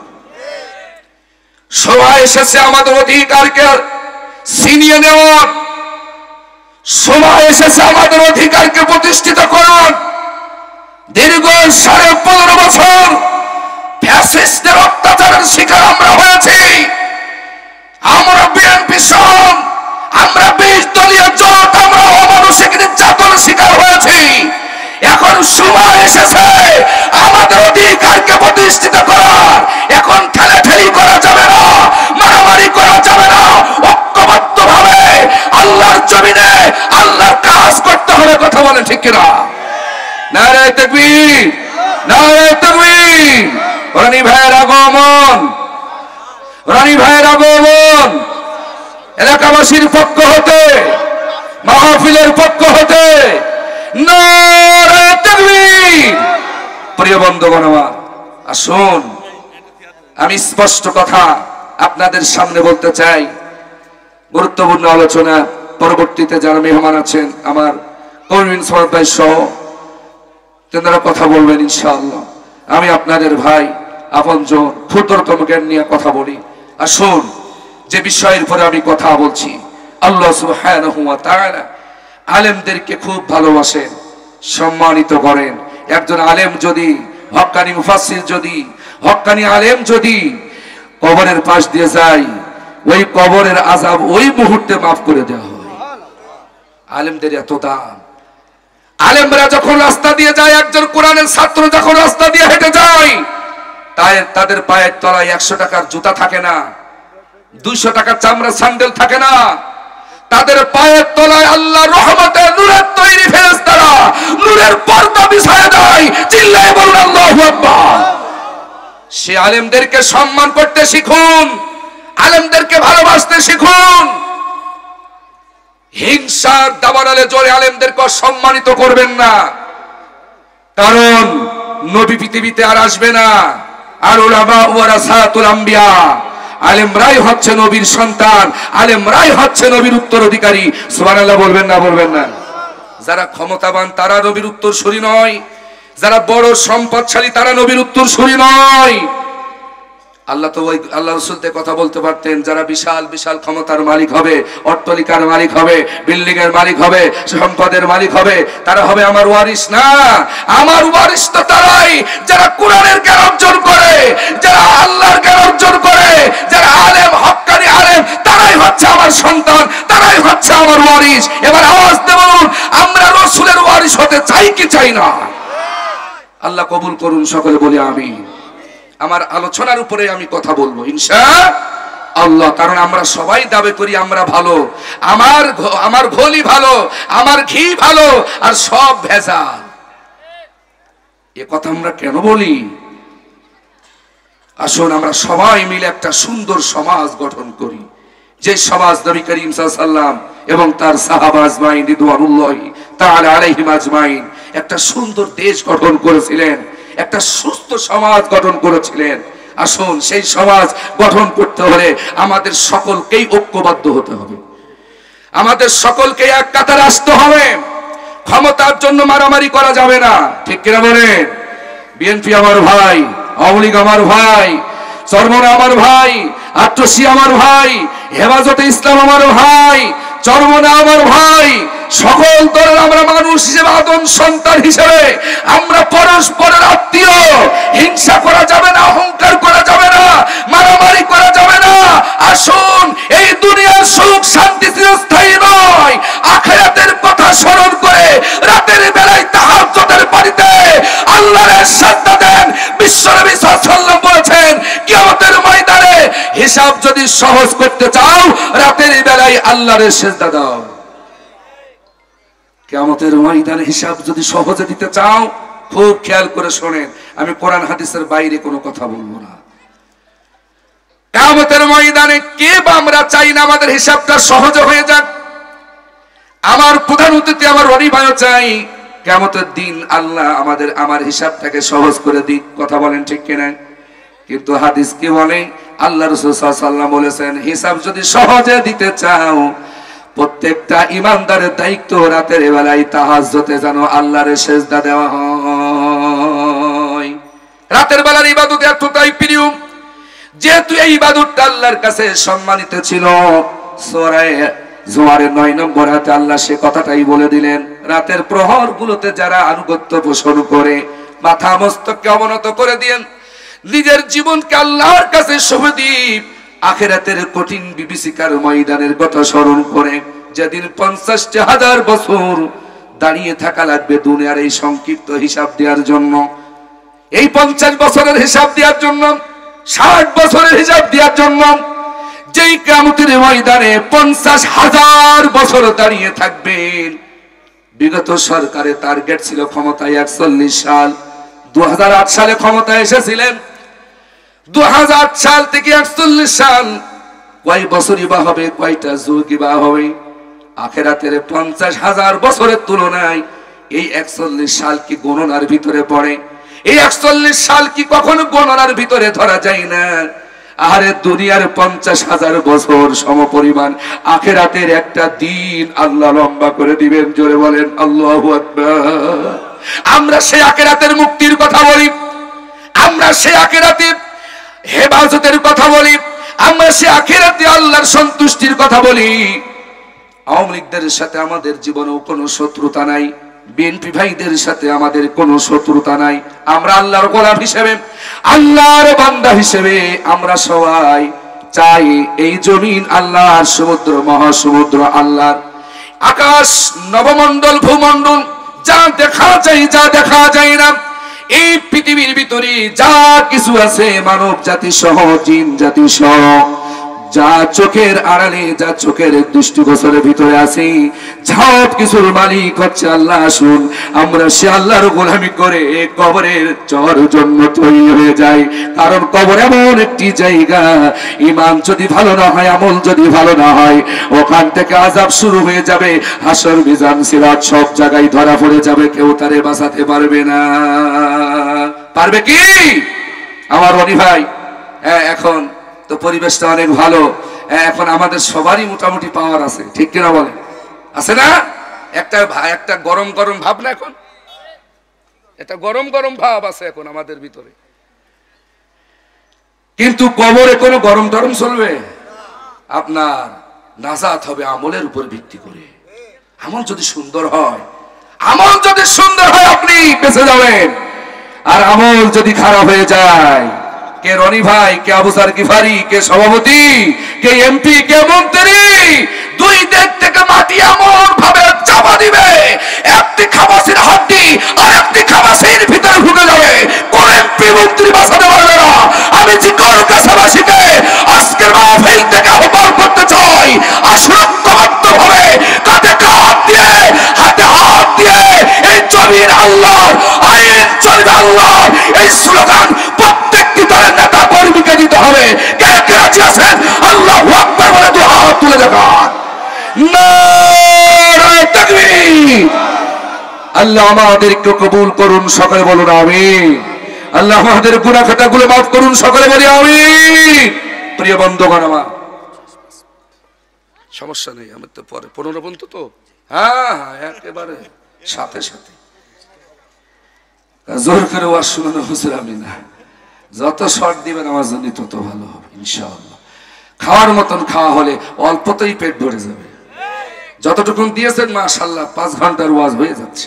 সময় এসেছে আমাদের অধিকারকে ছিনিয়ে নেওয়ার, সময় এসেছে আমাদের অধিকারকে প্রতিষ্ঠিত করার। দীর্ঘ 15.5 বছর ফ্যাসিস্টদের অত্যাচারের শিকার আমরা হয়েছি। আমরা বিএনপি সহ আমরা 20 দলীয় জোট আমরা অমানসিক নির্যাতনের শিকার হয়েছি। এখন সময় এসেছে আমাদের অধিকারকে প্রতিষ্ঠিত করার। এখন ঠেলাঠেলি করা যাবে না, মারামারি করা যাবে না। ঐক্যবদ্ধভাবে আল্লাহর জমিনে আল্লাহর কাজ করতে হবে। কথা বলেন ঠিক কিনা? নারে তাকবীর, নারে তাকবীর। রানী ভাইয়ের আগমন, রানী ভাইয়ের আগমন। এলাকাবাসীর পক্ষ হতে, মাহফিলের পক্ষ হতে নারে তাকবীর। প্রিয় বন্ধুগণ আমার, আসুন আমি স্পষ্ট কথা আপনাদের সামনে বলতে চাই। গুরুত্বপূর্ণ আলোচনা পরবর্তীতে যারা মেহমান আছেন আমার কর্মী ভাই সহ তেনারা কথা বলবেন ইনশাআল্লাহ। আমি আপনাদের ভাই আপনজন ক্ষুদ্রতম জ্ঞান নিয়ে কথা বলি। আসুন যে বিষয়ের পরে আমি কথা বলছি, আল্লাহ সুবহানাহু ওয়া তাআলা আলেমদেরকে খুব ভালোবাসেন, সম্মানিত করেন। একজন আলেম যদি, হক্কানি মুফাসসির যদি, হক্কানি আলেম যদি কবরের পাশ দিয়ে যায়, ওই কবরের আযাব ওই মুহূর্তে মাফ করে দেওয়া হয়। আলেমদের এত দাম। আলেমরা যখন রাস্তা দিয়ে যায়, একজন কোরআনের ছাত্র যখন রাস্তা দিয়ে হেঁটে যায়, তাদের পায়ের তলায় 100 টাকার জুতা থাকে না, 200 টাকার চামড়া স্যান্ডেল থাকে না। তাদের পায়ের তলায় আল্লাহর রহমতের নূরের তৈরি ফেরেশতারা নূরের পর্দা বিছায় দেয়। চিল্লায়ে বলুন আল্লাহু আকবার। সে আলেমদেরকে সম্মান করতে শিখুন, আলেমদেরকে ভালোবাসতে শিখুন। হিংসার দাবানলে জোরে আলেমদেরকে সম্মানিত করবেন না। কারণ নবী পৃথিবীতে আর আসবে না। আর উলামা ওয়ারাসাতুল আম্বিয়া, আলেমরাই হচ্ছে নবীর সন্তান, আলেমরাই হচ্ছে নবীর উত্তরাধিকারী। সুবহানাল্লাহ বলবেন না? বলবেন না? যারা ক্ষমতাবান তারা নবীর উত্তরসূরি নয়, যারা বড় সম্পদশালী তারা নবীর উত্তরসূরি নয়। আল্লাহ তো ওই আল্লাহ রাসূলতে কথা বলতে পারতেন, যারা বিশাল বিশাল ক্ষমতার মালিক হবে, অট্টালিকার মালিক হবে, বিল্ডিং এর মালিক হবে, সম্পদের মালিক হবে, তারা হবে আমার ওয়ারিস না। আমার ওয়ারিস তো তারাই যারা কোরআনের জ্ঞান অর্জন করে, যারা আল্লাহর জ্ঞান অর্জন করে, যারা আলেম, হক্কানি আলেম, তারাই হচ্ছে আমার সন্তান, তারাই হচ্ছে আমার ওয়ারিস। এবার আওয়াজ দিয়ে বলুন, আমরা রাসূলের ওয়ারিস হতে চাই কি চাই না? আল্লাহ কবুল করুন, সকলে বলি আমিন। আমার আলোচনার উপরে আমি কথা বলবো ইনশাআল্লাহ। কারণ আমরা সবাই দাবি করি আমরা ভালো, আমার ঘোলি ভালো, আমার ঘি ভালো, আর সব ভেজাল। এ কথা আমরা কেন বলি? আসুন আমরা সবাই মিলে একটা সুন্দর সমাজ গঠন করি, যে সমাজ নবী করিম সাল্লাল্লাহু আলাইহি ওয়াসাল্লাম এবং তার সাহাবা আজমাইন রিদওয়ানুল্লাহি তাআলা আলাইহিম আজমাইন একটা সুন্দর দেশ গঠন করেছিলেন, একটা সুস্থ সমাজ গঠন করেছিলেন। আসুন সেই সমাজ গঠন করতে হলে আমাদের সকলকেই ঐক্যবদ্ধ হতে হবে, আমাদের সকলকে এক কাতারে আসতে হবে। ক্ষমতার জন্য মারামারি করা যাবে না, ঠিক কিনা বলেন? বিএনপি আমার ভাই, আওয়ামী লীগ আমার ভাই, চরমনা আমার ভাই, আট্রসি আমার ভাই, হেফাজতে ইসলাম আমার ভাই, চরমনা আমার ভাই, সকল দলের আমরা মানুষ হিসেবে, আদম সন্তান হিসেবে আমরা পরস্পরের আত্মীয়। হিংসা করা যাবে না, অহংকার করা যাবে না, মারামারি করা যাবে না। আসুন এই দুনিয়ার সুখ শান্তি চিরস্থায়ী নয়, আখিরাতের কথা স্মরণ করে রাতের বেলায় তাহাজ্জুদের পানিতে আল্লাহর সাজদা দেন। বিশ্বনবী সাল্লাল্লাহু আলাইহি ওয়াসাল্লাম বলেছেন, কিয়ামতের ময়দানে হিসাব যদি সহজ করতে চাও রাতের বেলায় আল্লাহর সিজদা দাও। কিয়ামতের ময়দানে হিসাব যদি সহজে দিতে চাও, খুব খেয়াল করে শোনেন, আমি কোরআন হাদিসের বাইরে কোনো কথা বলবো না। কিয়ামতের ময়দানে কে বা আমরা চাই না আমাদের হিসাবটা সহজ হয়ে যাক? আমার প্রধান অতিথি আমার রনি ভাইও চাই কিয়ামতের দিন আল্লাহ আমার হিসাবটাকে সহজ করে দিক। কথা বলেন ঠিক কিনা? কিন্তু হাদিস কি বলে? আল্লাহ রাসূল সাল্লাল্লাহু আলাইহি ওয়াসাল্লাম বলেছেন, হিসাব যদি সহজে দিতে চাও, প্রত্যেকটা ইমানদারের দায়িত্ব রাতের বেলায় তাহাজ্জুদে যেন আল্লাহর সিজদা দেওয়া হয়। রাতের বেলার ইবাদত এতটাই প্রিয়, যেহেতু এই ইবাদতটা আল্লাহর কাছে সম্মানিত ছিল। সূরা জুমারের 9 নম্বর আয়াতে আল্লাহ সে কথাটাই বলে দিলেন, রাতের প্রহর গুলোতে যারা আনুগত্য পোষণ করে, মাথা মস্তককে অবনত করে দেন, নিজের জীবনকে আল্লাহর কাছে সঁপে দিন, আখিরাতের কঠিন বিভীষিকার ময়দানের কথা স্মরণ করে, যেদিন 50,000 বছর দাঁড়িয়ে থাকা লাগবে দুনিয়ার এই সংক্ষিপ্ত হিসাব দেওয়ার জন্য, এই 50 বছরের হিসাব দেওয়ার জন্য, 60 বছরের হিসাব দেওয়ার জন্য, যেই কিয়ামতের ময়দানে 50,000 বছর দাঁড়িয়ে থাকবেন। বিগত সরকারের টার্গেট ছিল ক্ষমতায় 41 সাল, 2008 সালে ক্ষমতায় এসেছিলেন। 2000 সাল থেকে 41 সাল কয় বছরই বা হবে, কয়টা যুগই বা হবে? আখিরাতের 50,000 বছরের তুলনায় এই 41 সাল কি গণনার ভিতরে পড়ে? এই 41 সাল কি কখনো গণনার ভিতরে ধরা যায় না? আরে দুনিয়ার 50,000 বছর সমপরিমাণ আখিরাতের একটা দিন আল্লাহ লম্বা করে দিবেন। জোরে বলেন আল্লাহু আকবার। আমরা সেই আখিরাতের মুক্তির কথা বলি, আমরা সেই আখিরাতে হেফাজতের কথা বলি, আমরা সেই আখিরাতে আল্লাহর সন্তুষ্টির কথা বলি। আওয়ামী লীগদের সাথে আমাদের জীবনেও কোনো শত্রুতা নাই, বিএনপি ভাইদের সাথে আমাদের কোনো শত্রুতা নাই। আমরা আল্লাহর গোলাম হিসেবে, আল্লাহর বান্দা হিসেবে আমরা সবাই চাই এই জমিন আল্লাহর, সমুদ্র মহাসমুদ্র আল্লাহর, আকাশ নবমণ্ডল ভূমণ্ডল, যা দেখা যায় যা দেখা যায় না, এই পৃথিবীর ভিতরে যা কিছু আছে, মানব জাতি সহ জিন জাতি সহ, যা চোখের আড়ালে, যা চোখের দৃষ্টিগোচরের ভিতরে আছে, সব কিছুর মালিক হচ্ছে আল্লাহ। আসুন আমরা সে আল্লাহর গোলামি করে কবরের চর জন্য তৈরি হয়ে যাই। কারণ কবর এমন একটি জায়গা, ঈমান যদি ভালো না হয়, আমল যদি ভালো না হয়, ওখান থেকে আযাব শুরু হয়ে যাবে। হাসর মিজান সিরাত সব জায়গায় ধরা পড়ে যাবে, কেউ তারে বাঁচাতে পারবে না। পারবে কি আমার রনি ভাই? হ্যাঁ, এখন তো পরিবেশটা অনেক ভালো, এখন আমাদের সবারই মোটামুটি পাওয়ার আছে, ঠিক কিনা বলেন? আছে না? একটা গরম গরম ভাব না, এখন একটা গরম গরম ভাব আছে এখন আমাদের ভিতরে। কিন্তু কবরে কোনো গরম টরম চলবে? আপনার নাজাত হবে আমলের উপর ভিত্তি করে। আমল যদি সুন্দর হয়, আমল যদি সুন্দর হয় আপনি বেঁচে যাবেন। আর আমল যদি খারাপ হয়ে যায়, কে রনি ভাই, কে আবু সার গিফারি, কে সভাপতি, কে এমপি, কে মন্ত্রী, দুই দিক থেকে মাটি এমন ভাবে চাপা দিবে, একটি খাবাসের হাড্ডি আর একটি খাবাসের ভিতরে ঢুকে যাবে, কোন এমপি মন্ত্রী বাঁচাতে পারবে না। আমি জিকর কাছাবাসীকে আজকের মাহফিল থেকে আহ্বান করতে চাই, আসক্তবদ্ধ ভাবে কাঁধে কাঁধ দিয়ে, হাতে হাত দিয়ে এই জমির আল্লাহর, আইন চলবে আল্লাহর, এই স্লোগান প্রত্যেকটি দলের নেতা কর্মী রাজি আছেন আল্লাহু আকবার বলে দুই হাত তুলে দেখান। নারায়ে তাকবীর। আল্লাহ আমাদেরকে কবুল করুন, সকলে বলুন আমিন। আল্লাহ আমাদের গুনাহ খাতাগুলো মাফ করুন, সকলে বলি আমিন। প্রিয় বন্ধুগণ আমার, সমস্যা নেই, আমি তো পরে 15 পর্যন্ত তো, হ্যাঁ একেবারে সাথে সাথে জোর করে ওয়াজ শুনুন হুজুর। আমি না, যত শর্ট দিবেন আমার জন্য তত ভালো হবে ইনশাআল্লাহ। খাওয়ার মতন খাওয়া হলে অল্পতেই পেট ভরে যাবে। যতটুকুন দিয়েছেন মাশাআল্লাহ 5 ঘন্টার ওয়াজ হয়ে যাচ্ছে,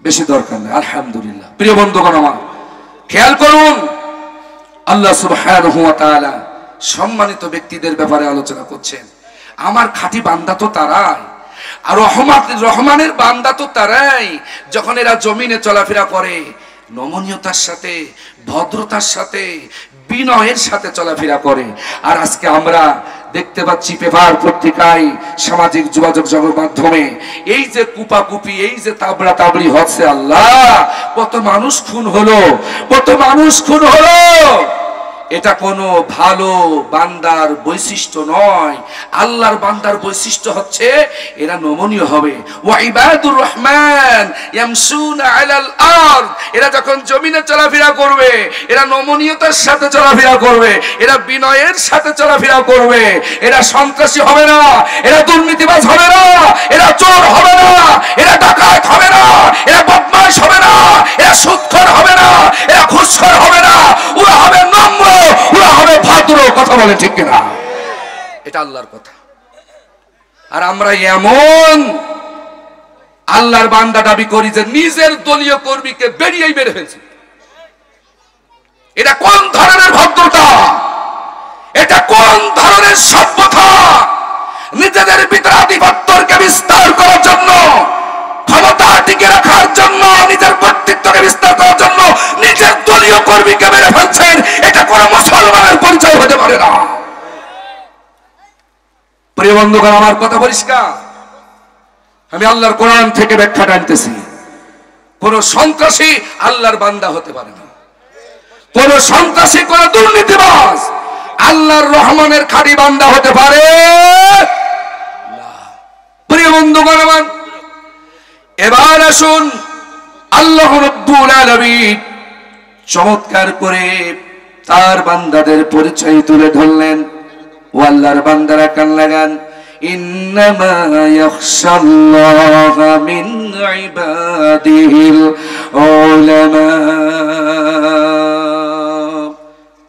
বেশি দরকার নেই আলহামদুলিল্লাহ। প্রিয় বন্ধুগণ আমার, খেয়াল করুন, আল্লাহ সুবহানাহু ওয়া তাআলা সম্মানিত ব্যক্তিদের ব্যাপারে আলোচনা করছেন। আমার খাঁটি বান্দা তো তারাই, আর রহমানের বান্দা তো তারাই যখন এরা জমিনে চলাফেরা করে নমনীয়তার সাথে, ভদ্রতার সাথে, বিনয়ের সাথে চলাফেরা করে। আর আজকে আমরা দেখতে পাচ্ছি পেপার পত্রিকায়, সামাজিক যোগাযোগ মাধ্যমে এই যে কুপাকুপি, এই যে তাবড়া তাবড়ি হচ্ছে, আল্লাহ কত মানুষ খুন হলো, কত মানুষ খুন হলো। এটা কোনো ভালো বান্দার বৈশিষ্ট্য নয়। আল্লাহর বান্দার বৈশিষ্ট্য হচ্ছে এরা নমনীয় হবে। ওয়া ইবাদুর রহমান ইয়ামশুনা আলাল আরদ, এরা যখন জমিনে চলাফেরা করবে এরা নমনীয়তার সাথে চলাফেরা করবে, এরা বিনয়ের সাথে চলাফেরা করবে। এরা সন্ত্রাসী হবে না, এরা দুর্নীতিবাজ হবে না, এরা চোর হবে না, এরা ডাকাত হবে না, এরা বদমাশ হবে না, এরা সুদখোর হবে না, এরা ঘুষখোর হবে না। ওরা হবে নম্র, ওরা হবে ভদ্র। কথা বলে ঠিক কিনা? এটা আল্লাহর কথা। আর আমরা এমন আল্লাহর বান্দা দাবি করি যে নিজের দলীয় কর্মীকে বেরিয়েই মেরে ফেলছি। এটা কোন ধরনের ভদ্রতা? এটা কোন ধরনের সভ্যতা? নিজেদের ভিতরে আধিপত্যকে বিস্তার করার জন্য, ক্ষমতা টিকে রাখার জন্য, নিজের কর্তৃত্বকে বিস্তার করার জন্য নিজের দলীয় কর্মীকে মেরে ফেলছেন। এটা কোন মুসলমানের পরিচয় হতে পারে না। প্রিয় বন্ধুগণ আমার কথা পরিষ্কার, আমি আল্লাহর কোরআন থেকে ব্যাখ্যা টানতেছি। কোন সন্ত্রাসী আল্লাহর বান্দা হতে পারে না, কোন সন্ত্রাসী, কোন দুর্নীতিবাজ আল্লাহর রহমানের খাঁটি বান্দা হতে পারে না। প্রিয় বন্ধুগণ আমার, এবার আসুন আল্লাহ রাব্বুল আলামিন চমৎকার করে তার বান্দাদের পরিচয় তুলে ধরলেন। ও আল্লাহর বান্দারা কান লাগান, ইন্নামা ইয়াখশাল্লাহা মিন ইবাদিহিল উলামা।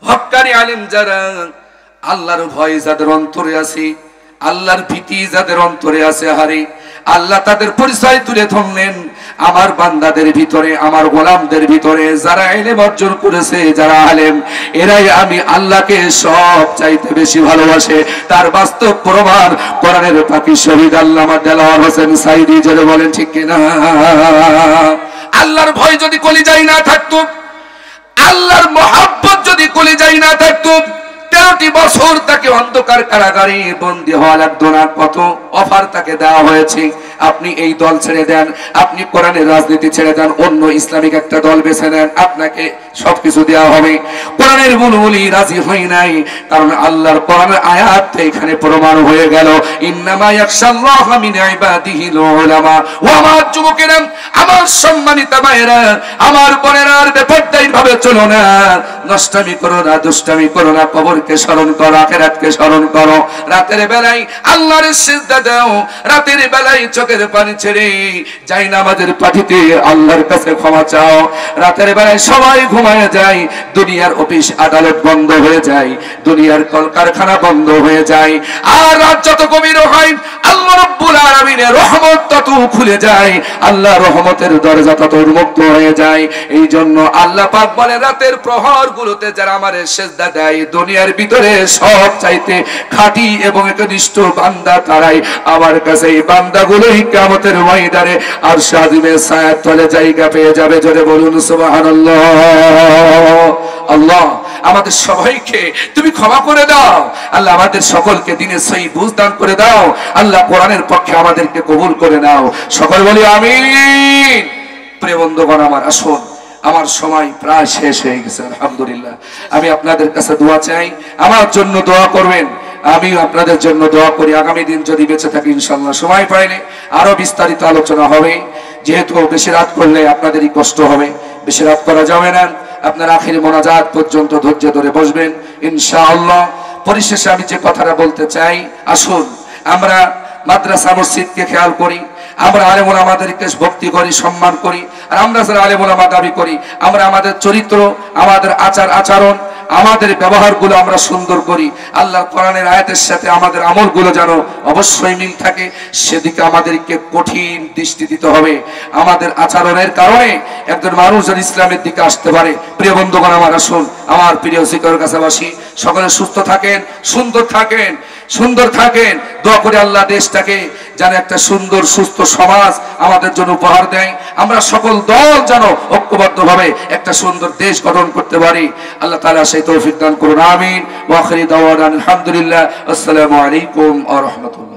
হক্কানি আলেম যারা, আল্লাহর ভয় যাদের অন্তরে আছে, আল্লাহর ভীতি যাদের অন্তরে আছে, হারে আল্লাহ তাদের পরিচয় তুলে ধরলেন। আমার বান্দাদের ভিতরে, আমার গোলামদের ভিতরে যারা ইলম অর্জন করেছে, যারা আলেম, এরাই আমি আল্লাহকে সব চাইতে বেশি ভালোবাসে। তার বাস্তব প্রমাণ কোরআনের পাখি শহীদ আল্লামা দেলাওয়ার হোসেন সাইদি যারা বলেন ঠিক কিনা? আল্লাহর ভয় যদি কলিজায় না থাকতো, আল্লাহর মহব্বত যদি কলিজায় না থাকতো, 13টি বছর তাকে অন্ধকার কারাগারে বন্দী হওয়া লাগতো না। কত অফার তাকে দেওয়া হয়েছে, আপনি এই দল ছেড়ে দেন, আপনি কোরআনের রাজনীতি ছেড়ে দেন, অন্য ইসলামিক একটা দল বেছে নেন, আপনাকে সবকিছু দেওয়া হবে। কোরআনের বুলবুলি রাজি হয় নাই, কারণ আল্লাহর কোরআনের আয়াত এখানে প্রমাণ হয়ে গেল, ইন্নামা ইয়াখশাল্লাহা মিন ইবাদিহিল উলামা। ও আমার যুবকেরা, আমার সম্মানিত মায়েরা, আমার বোনেরা, আর বেপরদাই ভাবে চলো না, নষ্টামি করো না, দুষ্টামি করো না, কবরকে স্মরণ করো, আখিরাতকে স্মরণ করো। রাতের বেলায় আল্লাহর সিজদা দাও, রাতের বেলায় চোখের পানি ছেড়ে যাই নামাজের পাঠিতে আল্লাহর কাছে ক্ষমা চাও। রাতের বেলায় সবাই ঘুমায় যায়, দুনিয়ার অফিস আদালত বন্ধ হয়ে যায়, দুনিয়ার কলকারখানা বন্ধ হয়ে যায়, আর রাত যত গভীর হয় আল্লাহ রাব্বুল আলামিনের রহমত তত খুলে যায়, আল্লাহ রহমতের দরজা তত উন্মুক্ত হয়ে যায়। এই জন্য আল্লাহ পাক বলে, রাতের প্রহর গুলোতে যারা আমারে সিজদা দেয়, দুনিয়ার ভিতরে সব চাইতে খাঁটি এবং একনিষ্ঠ বান্দা তারাই, আমার কাছে এই বান্দাগুলোই কিয়ামতের ময়দানে আরশ আজিমের ছায়ার তলে জায়গা পেয়ে যাবে। জোরে বলুন সুবহানাল্লাহ। আল্লাহ আমাদের সবাইকে তুমি ক্ষমা করে দাও, আল্লাহ আমাদের সকলকে দিনের সহি বুঝ দান করে দাও, আল্লাহ কোরআনের পক্ষে আমাদেরকে কবুল করে নাও, সকল বলি আমিন। প্রিয় বন্ধুগণ আমার, আসুন আমার সময় প্রায় শেষ হয়ে গেছে। আলহামদুলিল্লাহ, আমি আপনাদের কাছে দোয়া চাই, আমার জন্য দোয়া করবেন, আমি আপনাদের জন্য দোয়া করি। আগামী দিন যদি বেঁচে থাকি ইনশাআল্লাহ সময় পাইলে আরো বিস্তারিত আলোচনা হবে। যেহেতু বেশি রাত করলে আপনাদেরই কষ্ট হবে, বেশি রাত করা যাবে না। আপনার আখির মোনাজাত পর্যন্ত ধৈর্য ধরে বসবেন ইনশাআল্লাহ। পরিশেষে আমি যে কথাটা বলতে চাই, আসুন আমরা মাদ্রাসা মসজিদকে খেয়াল করি, আমরা আলেম ওলামাদেরকে ভক্তি করি, সম্মান করি। আর আমরা যারা আলেম ওলামা দাবি করি, আমরা আমাদের চরিত্র, আমাদের আচার আচরণ, আমাদের ব্যবহারগুলো আমরা সুন্দর করি। আল্লাহর কোরআনের আয়াতের সাথে আমাদের আমলগুলো যেন অবশ্যই মিল থাকে, সেদিকে আমাদেরকে কঠিন দৃষ্টি দিতে হবে। আমাদের আচরণের কারণে একজন মানুষ যেন ইসলামের দিকে আসতে পারে। প্রিয় বন্ধুগণ, আমার আসুন, আমার প্রিয় শিক্ষকের কাছাবাসী, সকলে সুস্থ থাকেন, সুন্দর থাকেন, সুন্দর থাকেন। দোয়া করে আল্লাহ দেশটাকে যেন একটা সুন্দর সুস্থ সমাজ আমাদের জন্য উপহার দেয়। আমরা সকল দল যেন ঐক্যবদ্ধভাবে একটা সুন্দর দেশ গঠন করতে পারি। আল্লাহ তাআলা সেই তৌফিক দান করুন। আমিন। ওয়া আখিরি দাওয়ানা আলহামদুলিল্লাহ। আসসালামু আলাইকুম ওয়া রাহমাতুল্লাহ।